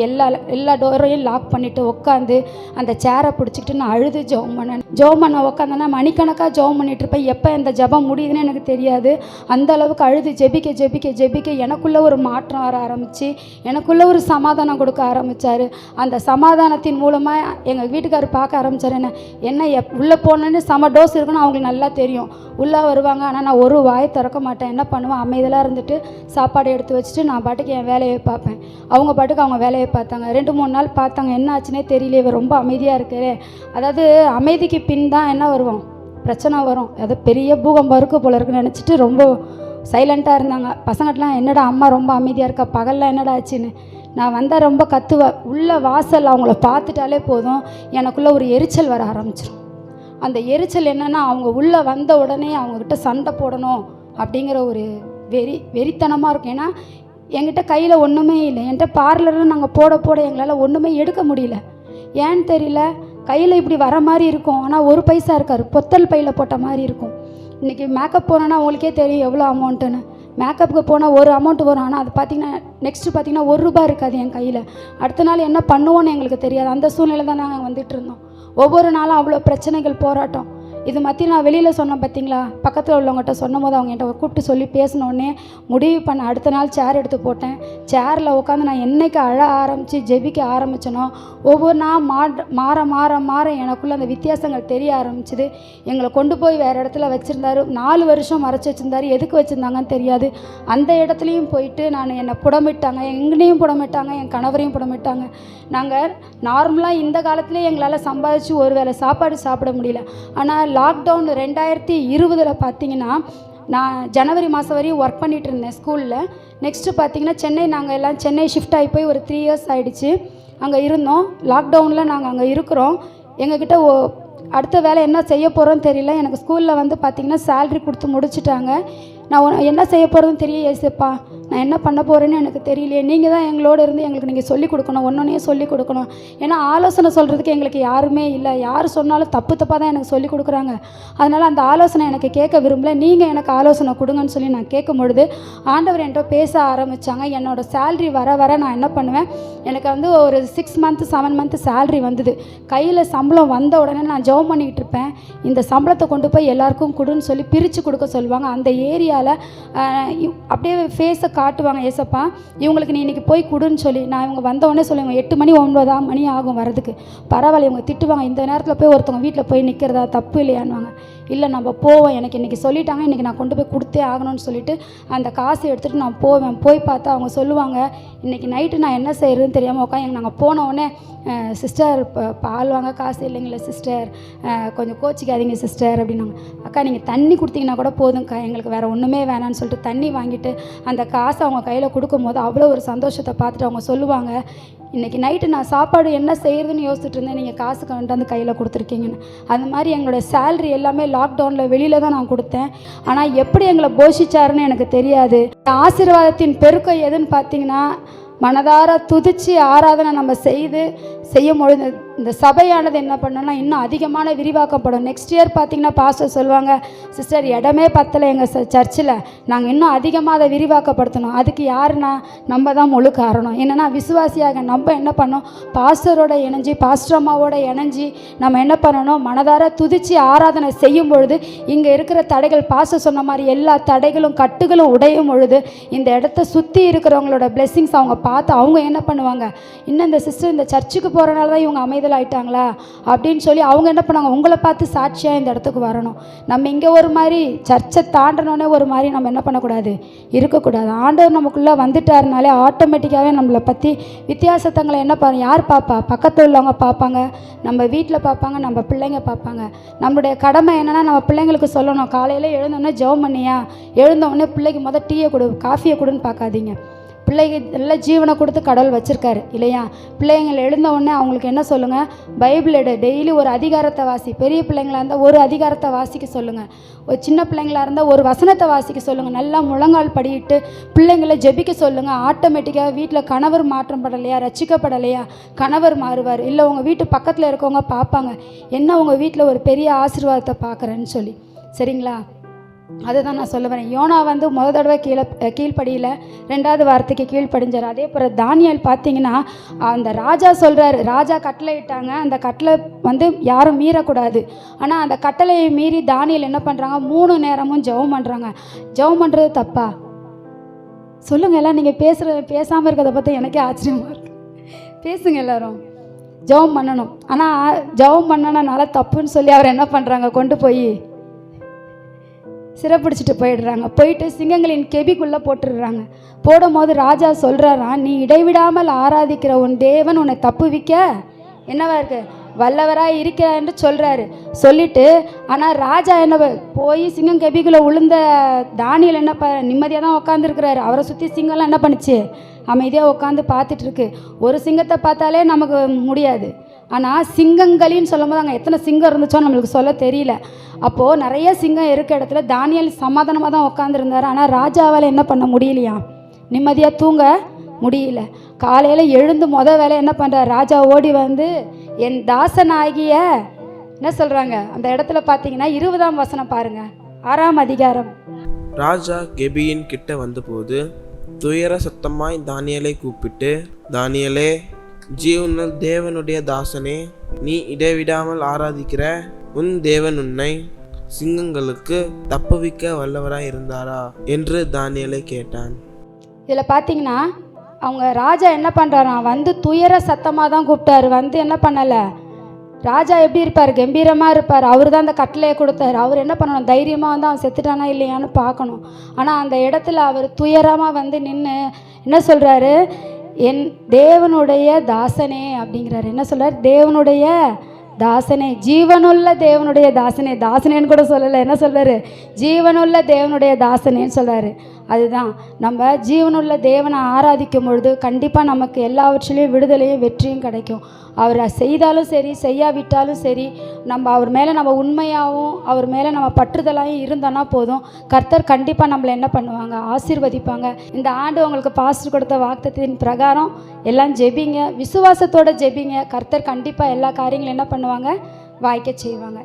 எல்லா டோரையும் லாக் பண்ணிவிட்டு உட்காந்து அந்த சேரை பிடிச்சிக்கிட்டு நான் அழுது ஜெபம் பண்ண உட்காந்தேன்னா மணிக்கணக்காக ஜெபம் பண்ணிட்டு இருப்பேன். எப்போ இந்த ஜெபம் முடியுதுன்னு எனக்கு தெரியாது. அந்த அளவுக்கு அழுது ஜெபிக்க எனக்குள்ளே ஒரு மாற்றம் வர ஆரம்பித்து எனக்குள்ளே ஒரு சமாதானம் கொடுக்க ஆரம்பித்தார். அந்த சமாதானத்தின் மூலமாக எங்கள் வீட்டுக்காரர் பார்க்க ஆரம்பித்தார். என்ன உள்ளே போனேன்னு செம டோஸ் இருக்குன்னு அவங்களுக்கு நல்லா தெரியும். உள்ளே வருவாங்க, ஆனால் நான் ஒரு வாய் திறக்க மாட்டேன். என்ன பண்ணுவேன், அமைதியாக இருந்துட்டு சாப்பாடு எடுத்து வச்சுட்டு நான் பாட்டுக்கு என் வேலையை பார்ப்பேன். அவங்க பாட்டுக்கு அவங்க வேலையை பார்த்தாங்க. 2-3 நாள் பார்த்தாங்க. என்ன ஆச்சுன்னே தெரியல, இவ ரொம்ப அமைதியாக இருக்கிறே. அதாவது அமைதிக்கு பின் தான் என்ன வருவோம், பிரச்சனை வரும். அது பெரிய பூகம்பம் இருக்கு போல இருக்குன்னு நினச்சிட்டு ரொம்ப சைலண்ட்டாக இருந்தாங்க. பசங்கட்டெலாம் என்னடா அம்மா ரொம்ப அமைதியாக இருக்கா, பகலில் என்னடா ஆச்சுன்னு. நான் வந்தால் ரொம்ப கத்துவேன். உள்ள வாசல் அவங்கள பார்த்துட்டாலே போதும் எனக்குள்ளே ஒரு எரிச்சல் வர ஆரம்பிச்சிடும். அந்த எரிச்சல் என்னென்னா, அவங்க உள்ளே வந்த உடனே அவங்கக்கிட்ட சண்டை போடணும் அப்படிங்கிற ஒரு வெறித்தனமாக இருக்கும். ஏன்னா என்கிட்ட கையில் ஒன்றுமே இல்லை. என்கிட்ட பார்லரில் நாங்கள் போட எங்களால் ஒன்றுமே எடுக்க முடியல. ஏன்னு தெரியல, கையில் இப்படி வர மாதிரி இருக்கும், ஆனால் ஒரு பைசா இருக்காரு, பொத்தல் பையில் போட்ட மாதிரி இருக்கும். இன்றைக்கி மேக்கப் போனோன்னா உங்களுக்கே தெரியும் எவ்வளோ அமௌண்ட்டுன்னு. மேக்கப்புக்கு போனால் ஒரு அமௌண்ட் வரும், ஆனால் அது பார்த்திங்கன்னா நெக்ஸ்ட்டு பார்த்திங்கன்னா ₹1 இருக்காது என் கையில். அடுத்த நாள் என்ன பண்ணுவோன்னு எங்களுக்கு தெரியாது. அந்த சூழ்நிலை தான் நாங்கள் வந்துட்டு இருந்தோம். ஒவ்வொரு நாளும் அவ்வளோ பிரச்சனைகள், போராட்டம். இது மத்தியில் நான் வெளியில் சொன்னேன் பார்த்தீங்களா, பக்கத்தில் உள்ளவங்ககிட்ட சொன்னும் போது அவங்க என்கிட்ட கூப்பிட்டு சொல்லி பேசினோடனே முடிவு பண்ண அடுத்த நாள் சேர் எடுத்து போட்டேன். சேரில் உட்காந்து நான் என்னைக்கு அழ ஆரம்பித்து ஜெபிக்க ஆரம்பித்தனோ ஒவ்வொரு நாள் மாற எனக்குள்ளே அந்த வித்தியாசங்கள் தெரிய ஆரம்பிச்சுது. எங்களை கொண்டு போய் வேறு இடத்துல வச்சுருந்தாரு. 4 வருஷம் மறைச்சி வச்சுருந்தாரு. எதுக்கு வச்சுருந்தாங்கன்னு தெரியாது. அந்த இடத்துலையும் போயிட்டு என்னை புடமிட்டாங்க, எங்களையும் புடமிட்டாங்க, என் கணவரையும் புடமிட்டாங்க. நாங்கள் நார்மலாக இந்த காலத்துலேயே எங்களால் சம்பாதிச்சு ஒரு வேளை சாப்பாடு சாப்பிட முடியல. ஆனால் லாக்டவுன் 2020 பார்த்தீங்கன்னா நான் ஜனவரி மாதம் வரையும் ஒர்க் பண்ணிகிட்டு இருந்தேன் ஸ்கூலில். நெக்ஸ்ட்டு பார்த்தீங்கன்னா நாங்கள் எல்லாம் சென்னை ஷிஃப்ட் ஆகி போய் ஒரு 3 இயர்ஸ் ஆகிடுச்சு. அங்கே இருந்தோம். லாக்டவுனில் நாங்கள் அங்கே இருக்கிறோம். எங்ககிட்ட அடுத்த வேலை என்ன செய்ய போகிறோன்னு தெரியல. எனக்கு ஸ்கூலில் வந்து பார்த்திங்கன்னா சேல்ரி கொடுத்து முடிச்சுட்டாங்க. நான் என்ன செய்ய போகிறதுன்னு தெரிய, ஏசப்பா நான் என்ன பண்ண போகிறேன்னு எனக்கு தெரியலையே, நீங்கள் தான் எங்களோட இருந்து எங்களுக்கு நீங்கள் சொல்லிக் கொடுக்கணும், ஒன்றொன்னே சொல்லிக் கொடுக்கணும். ஏன்னா ஆலோசனை சொல்கிறதுக்கு எங்களுக்கு யாருமே இல்லை. யார் சொன்னாலும் தப்பாக தான் எனக்கு சொல்லிக் கொடுக்குறாங்க. அதனால் அந்த ஆலோசனை எனக்கு கேட்க விரும்பல. நீங்கள் எனக்கு ஆலோசனை கொடுங்கன்னு சொல்லி நான் கேட்கும் பொழுது ஆண்டவர் என்கிட்ட பேச ஆரம்பித்தாங்க. என்னோடய சேல்ரி வர நான் என்ன பண்ணுவேன், எனக்கு வந்து ஒரு 6 மந்த் 7 மந்த் சேல்ரி வந்தது. கையில் சம்பளம் வந்த உடனே நான் ஜெபம் பண்ணிக்கிட்டு இருப்பேன். இந்த சம்பளத்தை கொண்டு போய் எல்லாருக்கும் கொடுன்னு சொல்லி பிரித்து கொடுக்க சொல்லுவாங்க. அந்த ஏரியாவில் அப்படியே ஃபேஸை காட்டுவாங்க, ஏசப்பா இவங்களுக்கு நீ இன்றைக்கி போய் கொடுன்னு சொல்லி. நான் இவங்க வந்தவொடனே சொல்லுவாங்க 8 மணி 9 மணி ஆகும் வரதுக்கு. பரவாயில்ல, இவங்க திட்டுவாங்க, இந்த நேரத்தில் போய் ஒருத்தவங்க வீட்டில் போய் நிற்கிறதா தப்பு இல்லையான்வாங்க. இல்லை நம்ம போவோம், எனக்கு இன்றைக்கி சொல்லிட்டாங்க, இன்றைக்கி நான் கொண்டு போய் கொடுத்தே ஆகணும்னு சொல்லிட்டு அந்த காசை எடுத்துகிட்டு நான் போவேன். போய் பார்த்தா அவங்க சொல்லுவாங்க, இன்றைக்கி நைட்டு நான் என்ன செய்கிறதுன்னு தெரியாமல் உட்காந்து நாங்கள் போனவுடனே சிஸ்டர் பால் வாங்க காசு இல்லைங்களா சிஸ்டர், கொஞ்சம் கோச்சிக்காதீங்க சிஸ்டர் அப்படின்னாங்க. அக்கா நீங்கள் தண்ணி கொடுத்தீங்கன்னா கூட போதும்க்கா, எங்களுக்கு வேறு ஒன்றுமே வேணான்னு சொல்லிட்டு தண்ணி வாங்கிட்டு அந்த காசை அவங்க கையில் கொடுக்கும்போது அவ்வளோ ஒரு சந்தோஷத்தை பார்த்துட்டு அவங்க சொல்லுவாங்க, இன்றைக்கி நைட்டு நான் சாப்பாடு என்ன செய்கிறதுன்னு யோசிச்சுட்டு இருந்தேன், நீங்கள் காசு கொண்டாந்து கையில் கொடுத்துருக்கீங்கன்னு. அந்த மாதிரி எங்களோட சேல்ரி எல்லாமே லாக்டவுனில் வெளியில் தான் நான் கொடுத்தேன். ஆனால் எப்படி எங்களை போஷிச்சாருன்னு எனக்கு தெரியாது. ஆசீர்வாதத்தின் பெருக்கம் எதுன்னு பார்த்தீங்கன்னா, மனதார துதிச்சு ஆராதனை நம்ம செய்யும் பொழுது இந்த சபையானது என்ன பண்ணோன்னா இன்னும் அதிகமான விரிவாக்கப்படும். நெக்ஸ்ட் இயர் பார்த்திங்கன்னா பாஸ்டர் சொல்லுவாங்க, சிஸ்டர் இடமே பத்தலை எங்கள் சர்ச்சில், நாங்கள் இன்னும் அதிகமாக அதை விரிவாக்கப்படுத்தணும். அதுக்கு யாருன்னா நம்ம தான் முழு காரணம். என்னென்னா விசுவாசியாக நம்ம என்ன பண்ணோம், பாஸ்டரோட இணைஞ்சி பாஸ்டர் அம்மாவோட இணைஞ்சி நம்ம என்ன பண்ணணும், மனதார துதிச்சு ஆராதனை செய்யும் பொழுது இங்கே இருக்கிற தடைகள், பாஸ்டர் சொன்ன மாதிரி எல்லா தடைகளும் கட்டுகளும் உடையும் பொழுது இந்த இடத்த சுற்றி இருக்கிறவங்களோட பிளெஸ்ஸிங்ஸ் அவங்க பார்த்து அவங்க என்ன பண்ணுவாங்க, இன்னும் இந்த சிஸ்டர் இந்த சர்ச்சுக்கு போகிறனால தான் இவங்க அமைதல் ஆயிட்டாங்களா அப்படின்னு சொல்லி அவங்க என்ன பண்ணுவாங்க, உங்களை பார்த்து சாட்சியாக இந்த இடத்துக்கு வரணும். நம்ம இங்கே ஒரு மாதிரி சர்ச்சை தாண்டனோடனே ஒரு மாதிரி நம்ம என்ன பண்ணக்கூடாது, இருக்கக்கூடாது. ஆண்டவர் நமக்குள்ளே வந்துட்டாருனாலே ஆட்டோமேட்டிக்காகவே நம்மளை பற்றி வித்தியாசத்தங்களை என்ன யார் பார்ப்பா, பக்கத்தில் உள்ளவங்க பார்ப்பாங்க, நம்ம வீட்டில் பார்ப்பாங்க, நம்ம பிள்ளைங்க பார்ப்பாங்க. நம்மளுடைய கடமை என்னென்னா நம்ம பிள்ளைங்களுக்கு சொல்லணும், காலையில் எழுந்தோடனே ஜெபம் பண்ணியா, எழுந்தோடனே பிள்ளைக்கு டீயை கொடு காஃபியை கொடுன்னு பார்க்காதீங்க. பிள்ளைங்க நல்ல ஜீவனை கொடுத்து கடவுள் வச்சுருக்காரு இல்லையா? பிள்ளைங்கள் எழுந்த உடனே அவங்களுக்கு என்ன சொல்லுங்கள், பைபிள் எடு, டெய்லி ஒரு அதிகாரத்தை வாசி. பெரிய பிள்ளைங்களாக இருந்தால் ஒரு அதிகாரத்தை வாசிக்க சொல்லுங்கள். ஒரு சின்ன பிள்ளைங்களாக இருந்தால் ஒரு வசனத்தை வாசிக்க சொல்லுங்கள். நல்லா முழங்கால் படியிட்டு பிள்ளைங்களை ஜெபிக்க சொல்லுங்கள். ஆட்டோமேட்டிக்காக வீட்டில் கணவர் மாற்றம் படலையா, ரட்சிக்கப்படலையா, கணவர் மாறுவார். இல்லை உங்கள் வீட்டு பக்கத்தில் இருக்கவங்க பார்ப்பாங்க, என்ன உங்கள் வீட்டில் ஒரு பெரிய ஆசீர்வாதத்தை பார்க்குறேன்னு சொல்லி. சரிங்களா? அதை தான் நான் சொல்ல வரேன். யோனா வந்து முதல் தடவை கீழ்ப்படியில், ரெண்டாவது வாரத்துக்கு கீழ்ப்படிஞ்சார். அதே போல் தானியேல் பார்த்தீங்கன்னா, அந்த ராஜா சொல்கிறாரு, ராஜா கட்டளை இட்டாங்க, அந்த கட்டளை வந்து யாரும் மீறக்கூடாது. ஆனால் அந்த கட்டளையை மீறி தானியேல் என்ன பண்ணுறாங்க, 3 நேரமும் ஜெபம் பண்ணுறாங்க. ஜெபம் பண்ணுறது தப்பா? சொல்லுங்கள் எல்லாம். நீங்கள் பேசாமல் இருக்கிறத பற்றி எனக்கே ஆச்சரியமாக இருக்குது. பேசுங்க எல்லாரும். ஜெபம் பண்ணணும். ஆனால் ஜெபம் பண்ணனால தப்புன்னு சொல்லி அவர் என்ன பண்ணுறாங்க, கொண்டு போய் சிறைப்பிடிச்சிட்டு போயிடுறாங்க. போயிட்டு சிங்கங்களின் கெபிக்குள்ளே போட்டுடுறாங்க. போடும்போது ராஜா சொல்கிறாராம், நீ இடைவிடாமல் ஆராதிக்கிற உன் தேவன் உன்னை தப்புவிக்க என்னவா இருக்கு, வல்லவராக இருக்கிறார் என்று சொல்கிறாரு. சொல்லிட்டு ஆனால் ராஜா என்ன போய் சிங்கம் கெபிக்குள்ளே விழுந்த தானியேல் என்ன நிம்மதியாக தான் உட்காந்துருக்கிறாரு. அவரை சுற்றி சிங்கம்லாம் என்ன பண்ணுச்சு, அமைதியாக உட்காந்து பார்த்துட்டு இருக்கு. ஒரு சிங்கத்தை பார்த்தாலே நமக்கு முடியாது. ஆனால் சிங்கங்களின்னு சொல்லும் போது அங்கே எத்தனை சிங்கம் இருந்துச்சோ நம்மளுக்கு சொல்ல தெரியல. அப்போது நிறைய சிங்கம் இருக்க இடத்துல தானியேல் சமாதானமாக தான் உட்காந்துருந்தார். ஆனால் ராஜாவால் என்ன பண்ண முடியலையா, நிம்மதியாக தூங்க முடியல. காலையில் எழுந்து வேலை என்ன பண்ணுறார், ராஜா ஓடி வந்து என் தாசனாகிய என்ன சொல்கிறாங்க அந்த இடத்துல பார்த்தீங்கன்னா 20ஆம் வசனம் பாருங்கள், 6ஆம் அதிகாரம். ராஜா கெபியின் கிட்ட வந்தபோது துயர சத்தமாய் தானியேலை கூப்பிட்டு, தானியேலே, ஜீவனுள்ள தேவனுடைய தாசனே, நீ இடைவிடாமல் ஆராதிக்கிற உன் தேவன் உன்னை சிங்கங்களுக்கு தப்புவிக்க வல்லவராய் இருந்தாரா என்று தானியேலை கேட்டான். இதில் பார்த்தீங்கன்னா அவங்க ராஜா என்ன பண்ணுறாராம், வந்து துயர சத்தமாக தான் கூப்பிட்டாரு. வந்து என்ன பண்ணலை, ராஜா எப்படி இருப்பார், கம்பீரமாக இருப்பார். அவர் தான் அந்த கட்டளையை கொடுத்தாரு. அவர் என்ன பண்ணணும், தைரியமாக வந்து அவன் செத்துட்டானா இல்லையான்னு பார்க்கணும். ஆனால் அந்த இடத்துல அவர் துயரமாக வந்து நின்று என்ன சொல்கிறாரு, என் தேவனுடைய தாசனே அப்படிங்கிறாரு. என்ன சொல்கிறார், தேவனுடைய தாசனே, ஜீவனுள்ள தேவனுடைய தாசனே. தாசனேன்னு கூட சொல்லலை, என்ன சொல்கிறாரு, ஜீவனுள்ள தேவனுடைய தாசனேன்னு சொல்கிறாரு. அதுதான் நம்ம ஜீவனுள்ள தேவனை ஆராதிக்கும் பொழுது கண்டிப்பாக நமக்கு எல்லாவற்றிலையும் விடுதலையும் வெற்றியும் கிடைக்கும். அவரை செய்தாலும் சரி செய்யாவிட்டாலும் சரி, நம்ம அவர் மேலே நம்ம உண்மையாகவும் அவர் மேலே நம்ம பற்றுதலாகவும் இருந்தோன்னா போதும், கர்த்தர் கண்டிப்பாக நம்மளை என்ன பண்ணுவாங்க, ஆசீர்வதிப்பாங்க. இந்த ஆண்டு உங்களுக்கு பாஸ்டர் கொடுத்த வாக்குத்தத்தின் பிரகாரம் எல்லாம் ஜெபிங்க, விசுவாசத்தோடு ஜெபிங்க. கர்த்தர் கண்டிப்பாக எல்லா காரியங்களும் என்ன பண்ணுவாங்க, வாய்க்க செய்வாங்க.